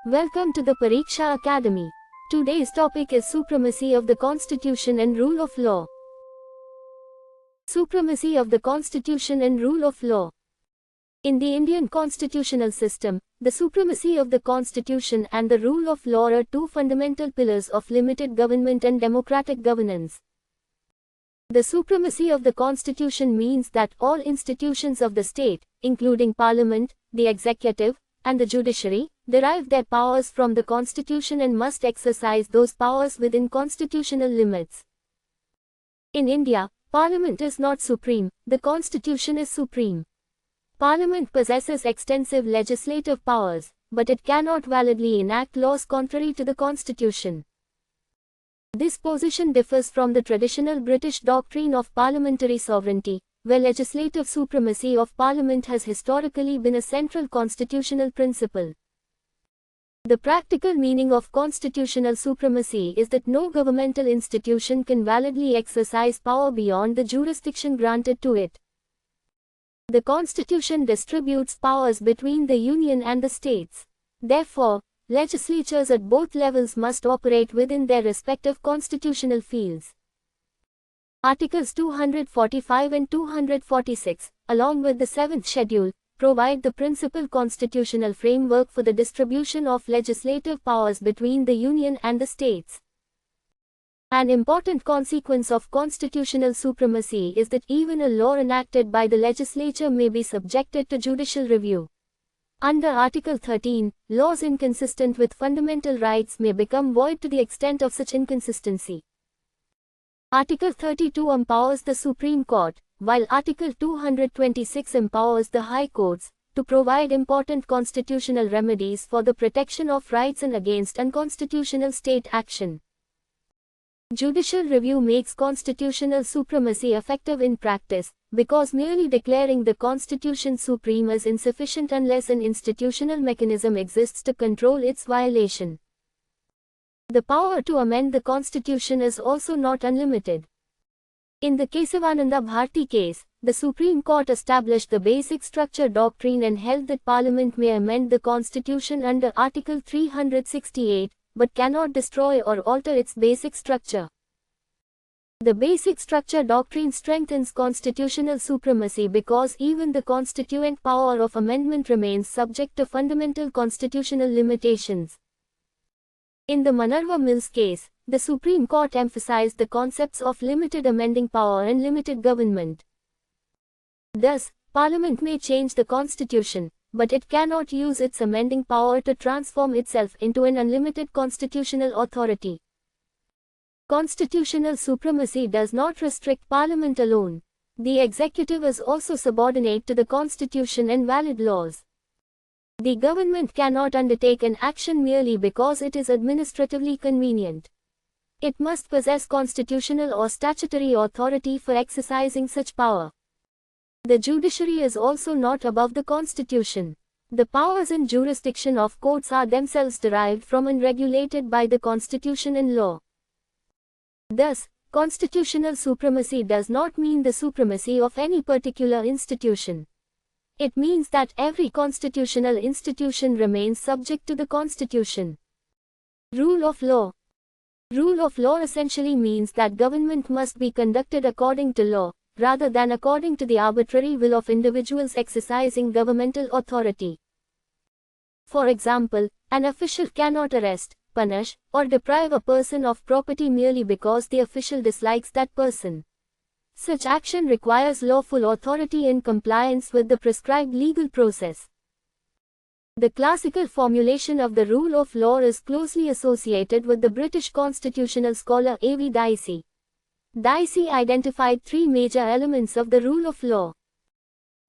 Welcome to the Pariksha Academy. Today's topic is supremacy of the Constitution and rule of law. Supremacy of the Constitution and rule of law. In the Indian constitutional system, the supremacy of the Constitution and the rule of law are two fundamental pillars of limited government and democratic governance. The supremacy of the Constitution means that all institutions of the state, including Parliament, the executive, and the judiciary, derive their powers from the Constitution and must exercise those powers within constitutional limits. In India, Parliament is not supreme, the Constitution is supreme. Parliament possesses extensive legislative powers, but it cannot validly enact laws contrary to the Constitution. This position differs from the traditional British doctrine of parliamentary sovereignty, where legislative supremacy of Parliament has historically been a central constitutional principle. The practical meaning of constitutional supremacy is that no governmental institution can validly exercise power beyond the jurisdiction granted to it. The Constitution distributes powers between the Union and the states. Therefore, legislatures at both levels must operate within their respective constitutional fields. Articles 245 and 246, along with the 7th schedule, provide the principal constitutional framework for the distribution of legislative powers between the Union and the states. An important consequence of constitutional supremacy is that even a law enacted by the legislature may be subjected to judicial review. Under Article 13, laws inconsistent with fundamental rights may become void to the extent of such inconsistency. Article 32 empowers the Supreme Court, while Article 226 empowers the High Courts to provide important constitutional remedies for the protection of rights and against unconstitutional state action. Judicial review makes constitutional supremacy effective in practice, because merely declaring the Constitution supreme is insufficient unless an institutional mechanism exists to control its violation. The power to amend the Constitution is also not unlimited. In the Kesavananda Bharti case, the Supreme Court established the basic structure doctrine and held that Parliament may amend the Constitution under Article 368, but cannot destroy or alter its basic structure. The basic structure doctrine strengthens constitutional supremacy because even the constituent power of amendment remains subject to fundamental constitutional limitations. In the Manerva Mills case, the Supreme Court emphasized the concepts of limited amending power and limited government. Thus, Parliament may change the Constitution, but it cannot use its amending power to transform itself into an unlimited constitutional authority. Constitutional supremacy does not restrict Parliament alone. The executive is also subordinate to the Constitution and valid laws. The government cannot undertake an action merely because it is administratively convenient. It must possess constitutional or statutory authority for exercising such power. The judiciary is also not above the Constitution. The powers and jurisdiction of courts are themselves derived from and regulated by the Constitution and law. Thus, constitutional supremacy does not mean the supremacy of any particular institution. It means that every constitutional institution remains subject to the Constitution. Rule of law. Rule of law essentially means that government must be conducted according to law, rather than according to the arbitrary will of individuals exercising governmental authority. For example, an official cannot arrest, punish, or deprive a person of property merely because the official dislikes that person. Such action requires lawful authority in compliance with the prescribed legal process. The classical formulation of the rule of law is closely associated with the British constitutional scholar A.V. Dicey. Dicey identified three major elements of the rule of law.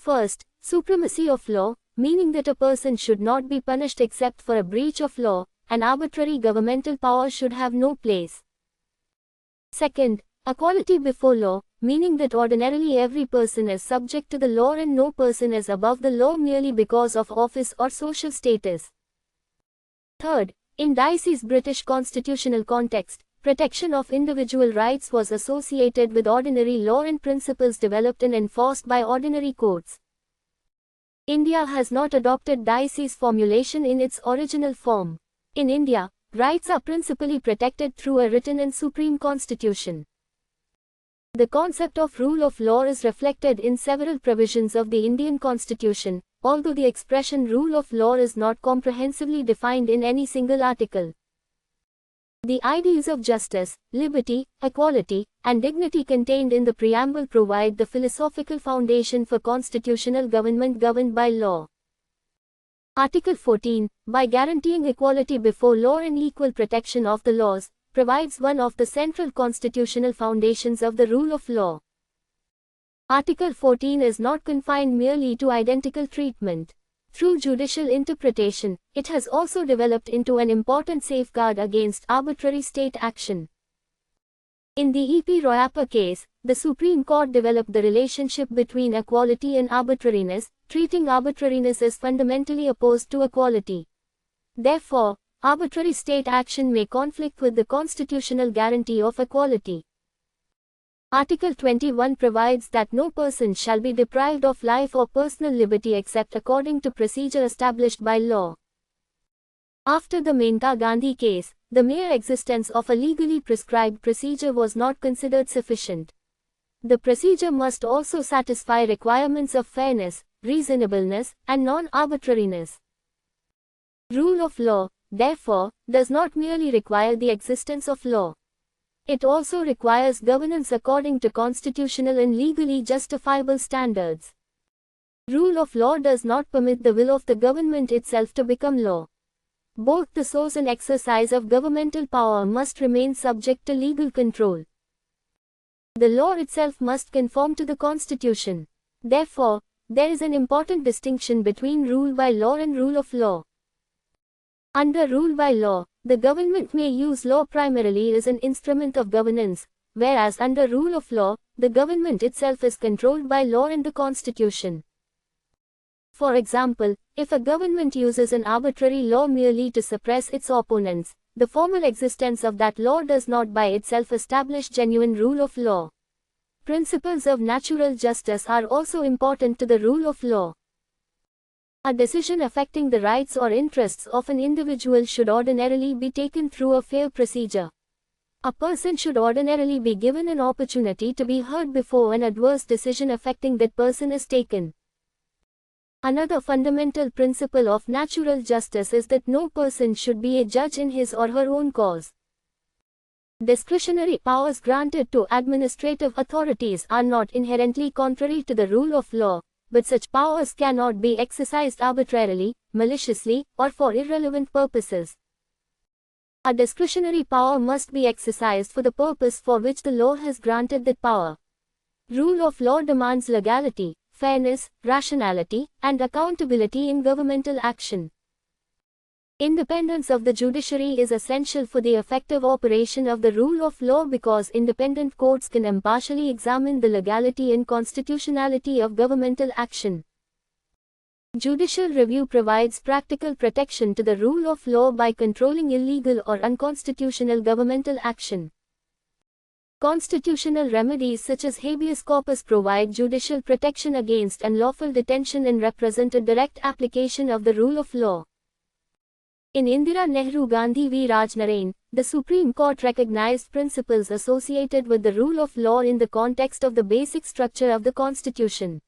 First, supremacy of law, meaning that a person should not be punished except for a breach of law, and arbitrary governmental power should have no place. Second, equality before law, meaning that ordinarily every person is subject to the law and no person is above the law merely because of office or social status. Third, in Dicey's British constitutional context, protection of individual rights was associated with ordinary law and principles developed and enforced by ordinary courts. India has not adopted Dicey's formulation in its original form. In India, rights are principally protected through a written and supreme constitution. The concept of rule of law is reflected in several provisions of the Indian Constitution, although the expression rule of law is not comprehensively defined in any single article. The ideals of justice, liberty, equality, and dignity contained in the preamble provide the philosophical foundation for constitutional government governed by law. Article 14, by guaranteeing equality before law and equal protection of the laws, provides one of the central constitutional foundations of the rule of law. Article 14 is not confined merely to identical treatment. Through judicial interpretation, it has also developed into an important safeguard against arbitrary state action. In the E.P. Royappa case, the Supreme Court developed the relationship between equality and arbitrariness, treating arbitrariness as fundamentally opposed to equality. Therefore, arbitrary state action may conflict with the constitutional guarantee of equality. Article 21 provides that no person shall be deprived of life or personal liberty except according to procedure established by law. After the Maneka Gandhi case, the mere existence of a legally prescribed procedure was not considered sufficient. The procedure must also satisfy requirements of fairness, reasonableness, and non-arbitrariness. Rule of law, therefore, does not merely require the existence of law. It also requires governance according to constitutional and legally justifiable standards. Rule of law does not permit the will of the government itself to become law. Both the source and exercise of governmental power must remain subject to legal control. The law itself must conform to the Constitution. Therefore, there is an important distinction between rule by law and rule of law. Under rule by law, the government may use law primarily as an instrument of governance, whereas under rule of law, the government itself is controlled by law and the Constitution. For example, if a government uses an arbitrary law merely to suppress its opponents, the formal existence of that law does not by itself establish genuine rule of law. Principles of natural justice are also important to the rule of law. A decision affecting the rights or interests of an individual should ordinarily be taken through a fair procedure. A person should ordinarily be given an opportunity to be heard before an adverse decision affecting that person is taken. Another fundamental principle of natural justice is that no person should be a judge in his or her own cause. Discretionary powers granted to administrative authorities are not inherently contrary to the rule of law, but such powers cannot be exercised arbitrarily, maliciously, or for irrelevant purposes. A discretionary power must be exercised for the purpose for which the law has granted that power. Rule of law demands legality, fairness, rationality, and accountability in governmental action. Independence of the judiciary is essential for the effective operation of the rule of law because independent courts can impartially examine the legality and constitutionality of governmental action. Judicial review provides practical protection to the rule of law by controlling illegal or unconstitutional governmental action. Constitutional remedies such as habeas corpus provide judicial protection against unlawful detention and represent a direct application of the rule of law. In Indira Nehru Gandhi v Rajnarain, the Supreme Court recognized principles associated with the rule of law in the context of the basic structure of the Constitution.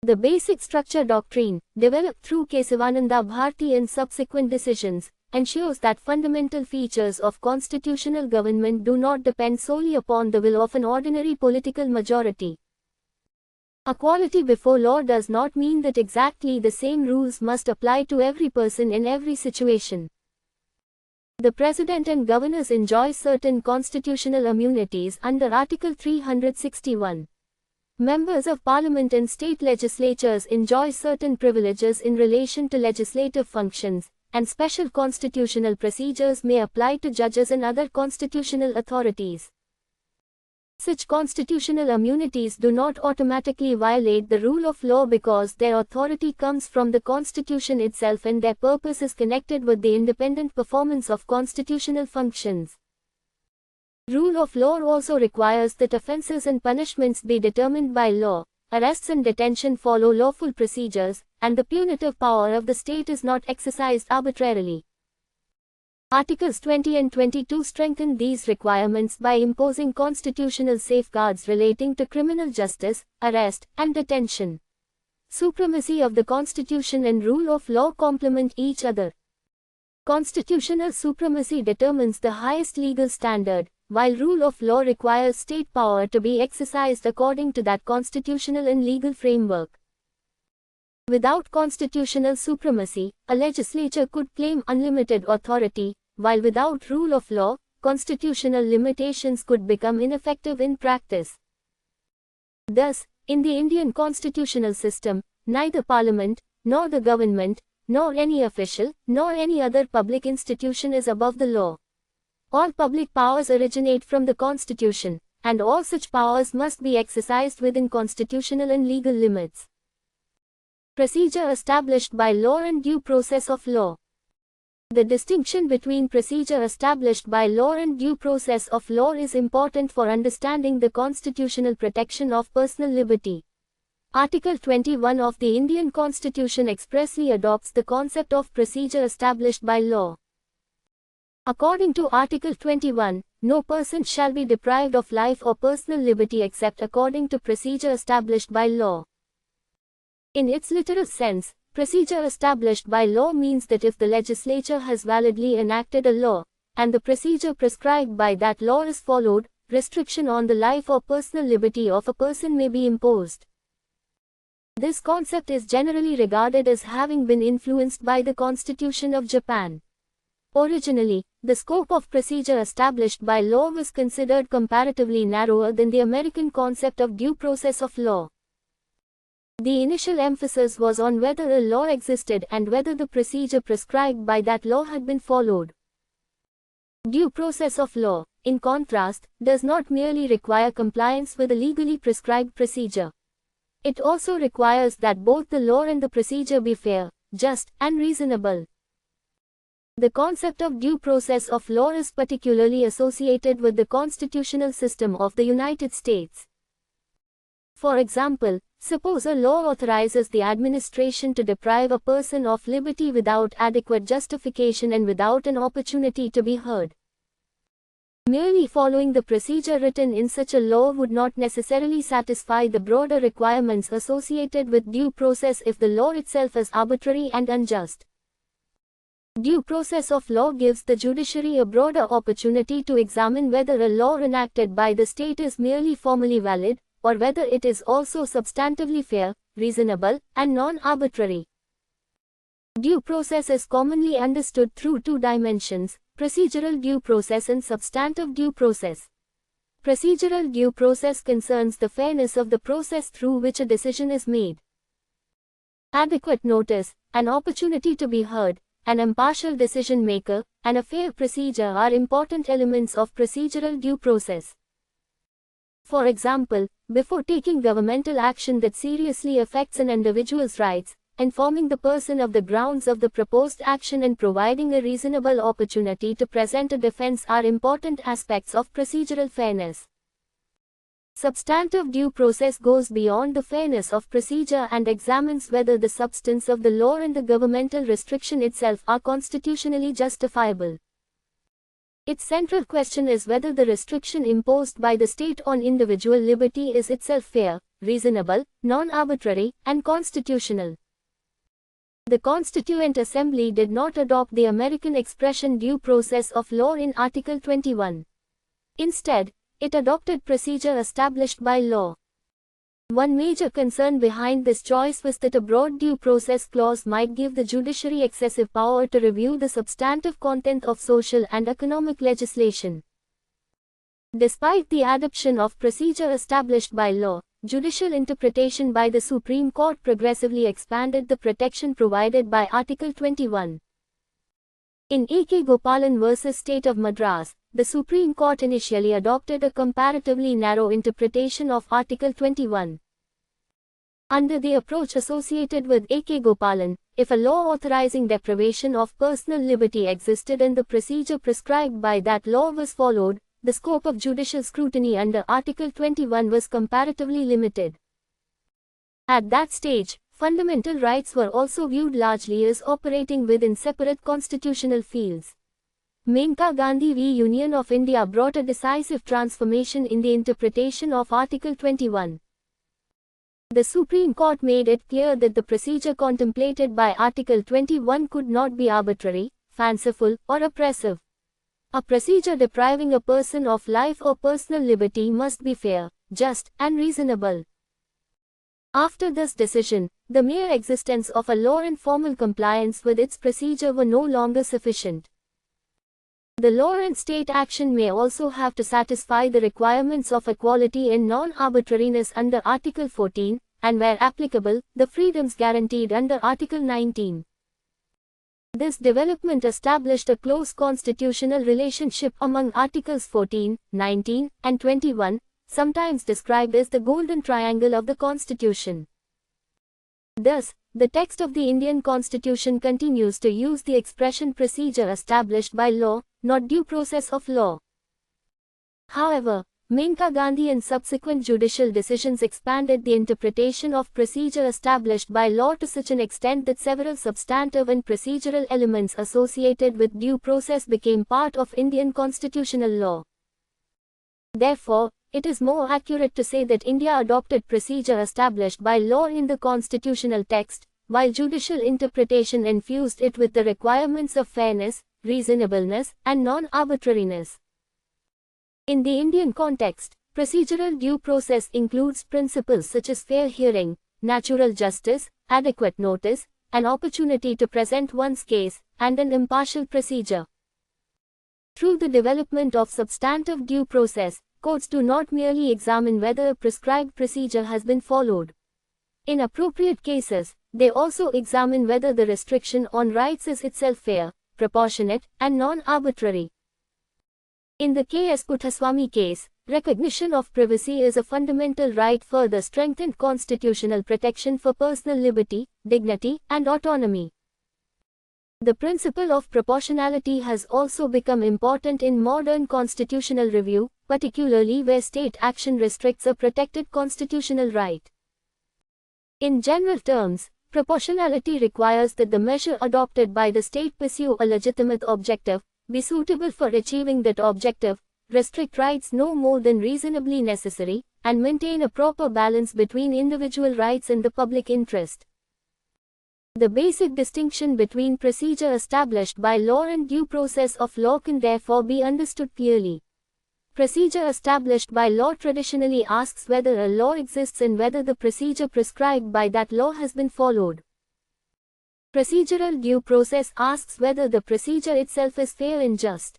The basic structure doctrine, developed through Kesavananda Bharati and subsequent decisions, ensures that fundamental features of constitutional government do not depend solely upon the will of an ordinary political majority. Equality before law does not mean that exactly the same rules must apply to every person in every situation. The President and governors enjoy certain constitutional immunities under Article 361. Members of Parliament and state legislatures enjoy certain privileges in relation to legislative functions, and special constitutional procedures may apply to judges and other constitutional authorities. Such constitutional immunities do not automatically violate the rule of law because their authority comes from the Constitution itself and their purpose is connected with the independent performance of constitutional functions. Rule of law also requires that offences and punishments be determined by law, arrests and detention follow lawful procedures, and the punitive power of the state is not exercised arbitrarily. Articles 20 and 22 strengthen these requirements by imposing constitutional safeguards relating to criminal justice, arrest, and detention. Supremacy of the Constitution and rule of law complement each other. Constitutional supremacy determines the highest legal standard, while rule of law requires state power to be exercised according to that constitutional and legal framework. Without constitutional supremacy, a legislature could claim unlimited authority, while without rule of law, constitutional limitations could become ineffective in practice. Thus, in the Indian constitutional system, neither Parliament, nor the government, nor any official, nor any other public institution is above the law. All public powers originate from the Constitution, and all such powers must be exercised within constitutional and legal limits. Procedure established by law and due process of law. The distinction between procedure established by law and due process of law is important for understanding the constitutional protection of personal liberty. Article 21 of the Indian Constitution expressly adopts the concept of procedure established by law. According to Article 21, no person shall be deprived of life or personal liberty except according to procedure established by law. In its literal sense, procedure established by law means that if the legislature has validly enacted a law, and the procedure prescribed by that law is followed, restriction on the life or personal liberty of a person may be imposed. This concept is generally regarded as having been influenced by the Constitution of Japan. Originally, the scope of procedure established by law was considered comparatively narrower than the American concept of due process of law. The initial emphasis was on whether a law existed and whether the procedure prescribed by that law had been followed. Due process of law, in contrast, does not merely require compliance with a legally prescribed procedure. It also requires that both the law and the procedure be fair, just, and reasonable. The concept of due process of law is particularly associated with the constitutional system of the United States. For example, suppose a law authorizes the administration to deprive a person of liberty without adequate justification and without an opportunity to be heard. Merely following the procedure written in such a law would not necessarily satisfy the broader requirements associated with due process if the law itself is arbitrary and unjust. Due process of law gives the judiciary a broader opportunity to examine whether a law enacted by the state is merely formally valid, or whether it is also substantively fair, reasonable, and non-arbitrary. Due process is commonly understood through two dimensions: procedural due process and substantive due process. Procedural due process concerns the fairness of the process through which a decision is made. Adequate notice, an opportunity to be heard, an impartial decision maker, and a fair procedure are important elements of procedural due process. For example, before taking governmental action that seriously affects an individual's rights, informing the person of the grounds of the proposed action and providing a reasonable opportunity to present a defense are important aspects of procedural fairness. Substantive due process goes beyond the fairness of procedure and examines whether the substance of the law and the governmental restriction itself are constitutionally justifiable. Its central question is whether the restriction imposed by the state on individual liberty is itself fair, reasonable, non-arbitrary, and constitutional. The Constituent Assembly did not adopt the American expression due process of law in Article 21. Instead, it adopted procedure established by law. One major concern behind this choice was that a broad due process clause might give the judiciary excessive power to review the substantive content of social and economic legislation. Despite the adoption of procedure established by law, judicial interpretation by the Supreme Court progressively expanded the protection provided by Article 21. In A.K. Gopalan v. State of Madras, the Supreme Court initially adopted a comparatively narrow interpretation of Article 21. Under the approach associated with A.K. Gopalan, if a law authorizing deprivation of personal liberty existed and the procedure prescribed by that law was followed, the scope of judicial scrutiny under Article 21 was comparatively limited. At that stage, fundamental rights were also viewed largely as operating within separate constitutional fields. Maneka Gandhi v. Union of India brought a decisive transformation in the interpretation of Article 21. The Supreme Court made it clear that the procedure contemplated by Article 21 could not be arbitrary, fanciful, or oppressive. A procedure depriving a person of life or personal liberty must be fair, just, and reasonable. After this decision, the mere existence of a law and formal compliance with its procedure were no longer sufficient. The law and state action may also have to satisfy the requirements of equality and non-arbitrariness under Article 14, and where applicable, the freedoms guaranteed under Article 19. This development established a close constitutional relationship among Articles 14, 19, and 21, sometimes described as the Golden Triangle of the Constitution. Thus, the text of the Indian Constitution continues to use the expression procedure established by law, not due process of law. However, Maneka Gandhi and subsequent judicial decisions expanded the interpretation of procedure established by law to such an extent that several substantive and procedural elements associated with due process became part of Indian constitutional law. Therefore, it is more accurate to say that India adopted procedure established by law in the constitutional text, while judicial interpretation infused it with the requirements of fairness, reasonableness, and non-arbitrariness. In the Indian context, procedural due process includes principles such as fair hearing, natural justice, adequate notice, an opportunity to present one's case, and an impartial procedure. Through the development of substantive due process, courts do not merely examine whether a prescribed procedure has been followed. In appropriate cases, they also examine whether the restriction on rights is itself fair, proportionate, and non-arbitrary. In the K.S. Puttaswamy case, recognition of privacy is a fundamental right further strengthened constitutional protection for personal liberty, dignity, and autonomy. The principle of proportionality has also become important in modern constitutional review, particularly where state action restricts a protected constitutional right. In general terms, proportionality requires that the measure adopted by the state pursue a legitimate objective, be suitable for achieving that objective, restrict rights no more than reasonably necessary, and maintain a proper balance between individual rights and the public interest. The basic distinction between procedure established by law and due process of law can therefore be understood clearly. Procedure established by law traditionally asks whether a law exists and whether the procedure prescribed by that law has been followed. Procedural due process asks whether the procedure itself is fair and just.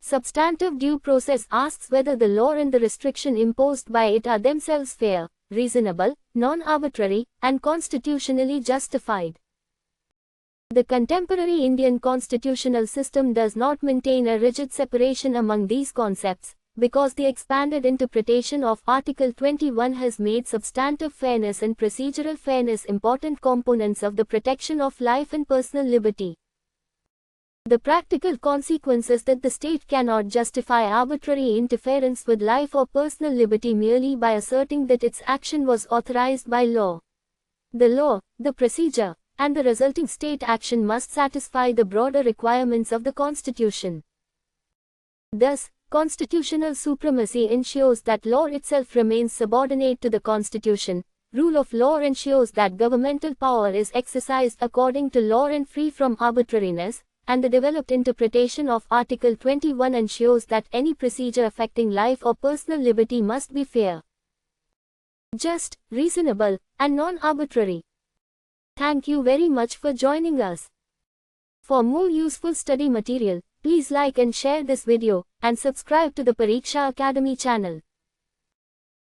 Substantive due process asks whether the law and the restriction imposed by it are themselves fair, reasonable, non-arbitrary, and constitutionally justified. The contemporary Indian constitutional system does not maintain a rigid separation among these concepts, because the expanded interpretation of Article 21 has made substantive fairness and procedural fairness important components of the protection of life and personal liberty. The practical consequence is that the state cannot justify arbitrary interference with life or personal liberty merely by asserting that its action was authorized by law. The law, the procedure, and the resulting state action must satisfy the broader requirements of the Constitution. Thus, constitutional supremacy ensures that law itself remains subordinate to the Constitution. Rule of law ensures that governmental power is exercised according to law and free from arbitrariness, and the developed interpretation of Article 21 ensures that any procedure affecting life or personal liberty must be fair, just, reasonable, and non-arbitrary. Thank you very much for joining us. For more useful study material, please like and share this video, and subscribe to the Pariksha Academy channel.